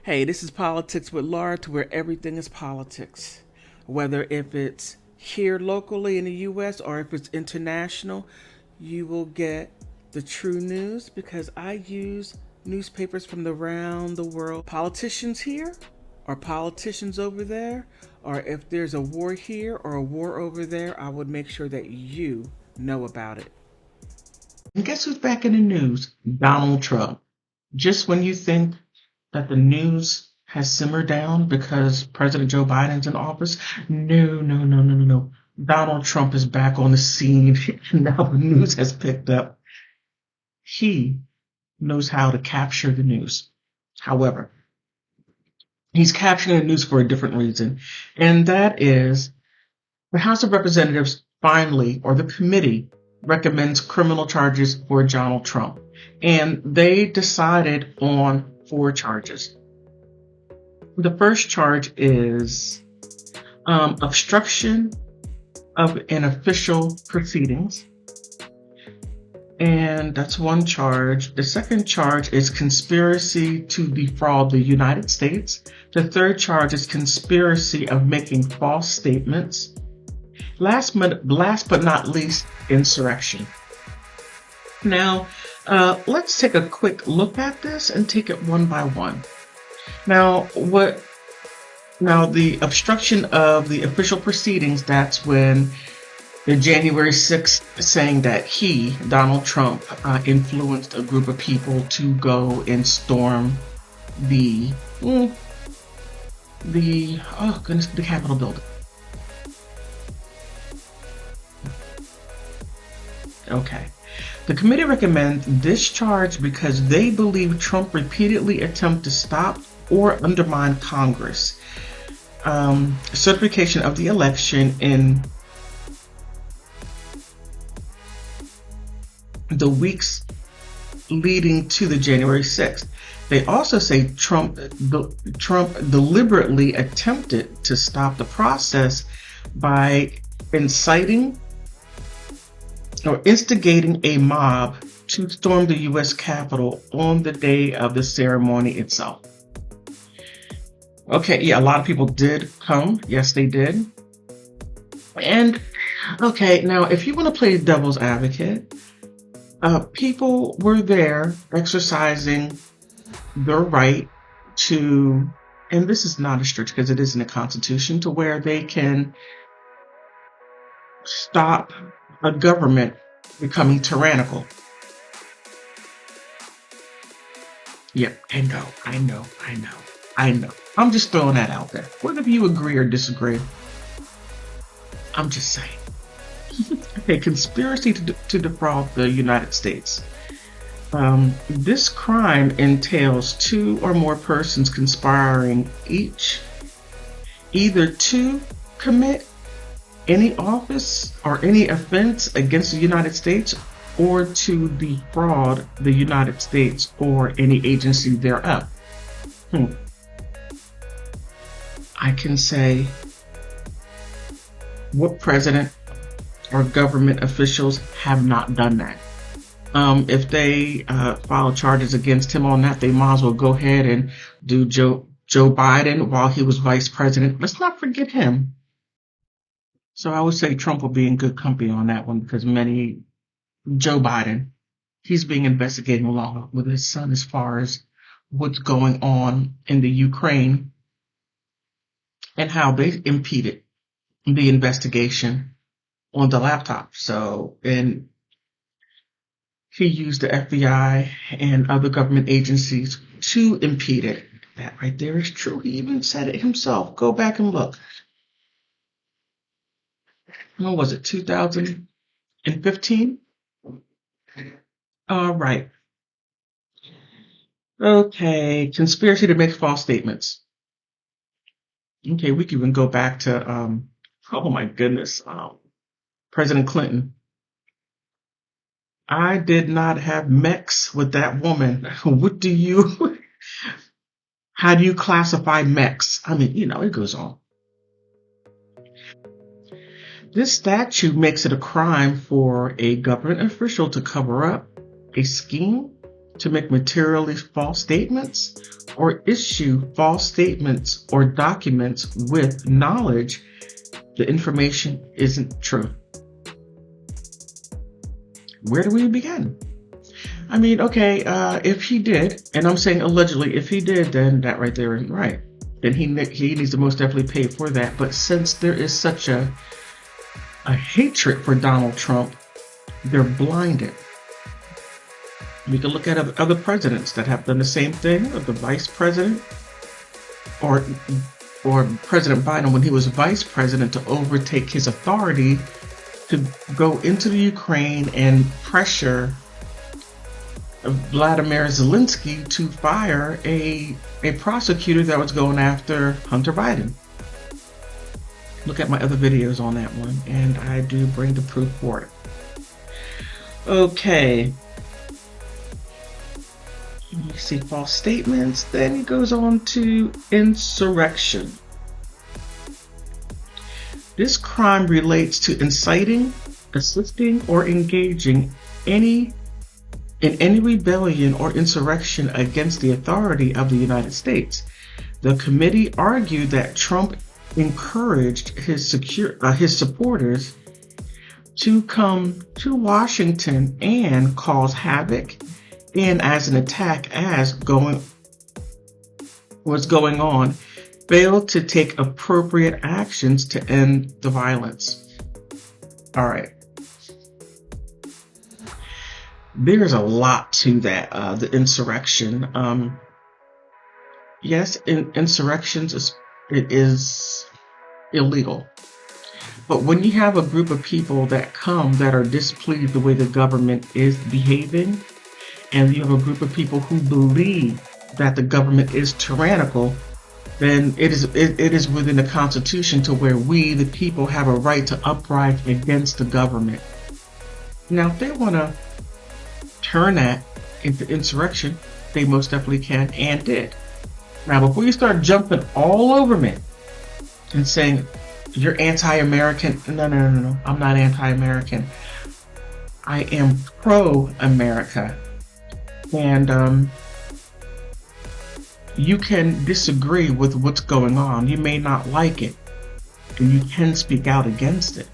Hey, this is Politics with Laura, to where everything is politics. Whether if it's here locally in the US or if it's international, you will get the true news because I use newspapers from around the world. Politicians here or politicians over there, or if there's a war here or a war over there, I would make sure that you know about it. And guess who's back in the news? Donald Trump. Just when you think that the news has simmered down because President Joe Biden's in office, no, no, no, no, no, no. Donald Trump is back on the scene. Now the news has picked up. He knows how to capture the news. However, he's capturing the news for a different reason, and that is the House of Representatives finally, or the committee, recommends criminal charges for Donald Trump. And they decided on four charges. The first charge is obstruction of an official proceedings. And that's one charge. The second charge is conspiracy to defraud the United States. The third charge is conspiracy of making false statements. Last but not least, insurrection. Now, let's take a quick look at this and take it one by one. Now, the obstruction of the official proceedings, that's when the January 6th saying that he, Donald Trump, influenced a group of people to go and storm the Capitol building. Okay. The committee recommends this charge because they believe Trump repeatedly attempted to stop or undermine Congress. Certification of the election in the weeks leading to the January 6th. They also say Trump deliberately attempted to stop the process by inciting or instigating a mob to storm the U.S. Capitol on the day of the ceremony itself. Okay, yeah, a lot of people did come. Yes, they did. And, okay, now if you want to play devil's advocate, people were there exercising their right to, and this is not a stretch because it is in the Constitution, to where they can stop a government becoming tyrannical. Yep, I know. I'm just throwing that out there. Whether you agree or disagree, I'm just saying. Okay, conspiracy to defraud the United States. This crime entails two or more persons conspiring either to commit any office or any offense against the United States or to defraud the United States or any agency thereof. I can say what president or government officials have not done that. If they file charges against him on that, they might as well go ahead and do Joe Biden while he was vice president. Let's not forget him. So I would say Trump will be in good company on that one because Joe Biden, he's being investigated along with his son as far as what's going on in the Ukraine and how they impeded the investigation on the laptop. So, and he used the FBI and other government agencies to impede it. That right there is true. He even said it himself. Go back and look. When was it? 2015? All right. Okay. Conspiracy to make false statements. Okay, we can even go back to, oh my goodness, President Clinton. I did not have mechs with that woman. How do you classify mechs? I mean, it goes on. This statute makes it a crime for a government official to cover up a scheme to make materially false statements or issue false statements or documents with knowledge the information isn't true. Where do we begin? I mean, okay, if he did, and I'm saying allegedly, if he did, then that right there isn't right. Then he needs to most definitely pay for that. But since there is such a hatred for Donald Trump, they're blinded. We can look at other presidents that have done the same thing, or the vice president, or President Biden when he was vice president, to overtake his authority to go into the Ukraine and pressure Vladimir Zelensky to fire a prosecutor that was going after Hunter Biden. Look at my other videos on that one, and I do bring the proof for it. Okay. You see false statements. Then he goes on to insurrection. This crime relates to inciting, assisting, or engaging in any rebellion or insurrection against the authority of the United States. The committee argued that Trump encouraged his supporters to come to Washington and cause havoc, and as an attack was going on, failed to take appropriate actions to end the violence. All right. There's a lot to that, the insurrection. Yes, insurrections it is illegal. But when you have a group of people that come that are displeased the way the government is behaving, and you have a group of people who believe that the government is tyrannical, then it is within the Constitution to where we, the people, have a right to uprise against the government. Now, if they want to turn that into insurrection, they most definitely can and did. Now, before you start jumping all over me and saying you're anti-American, no, I'm not anti-American. I am pro-America. And you can disagree with what's going on. You may not like it, and you can speak out against it.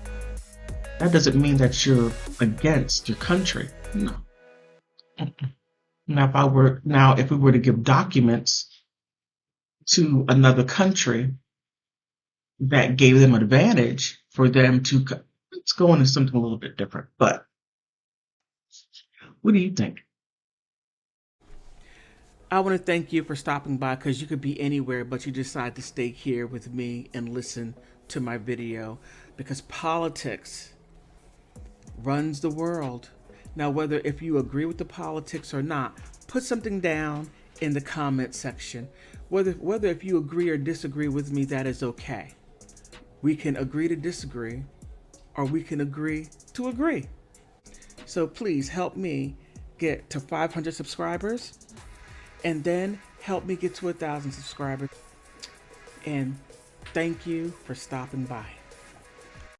That doesn't mean that you're against your country. No. Now, if we were to give documents to another country that gave them an advantage for them to, let's go into something a little bit different. But what do you think? I want to thank you for stopping by, because you could be anywhere, but you decide to stay here with me and listen to my video, because politics runs the world. Now, whether if you agree with the politics or not, put something down in the comment section. Whether if you agree or disagree with me, that is okay. We can agree to disagree, or we can agree to agree. So please help me get to 500 subscribers, and then help me get to 1,000 subscribers. And thank you for stopping by.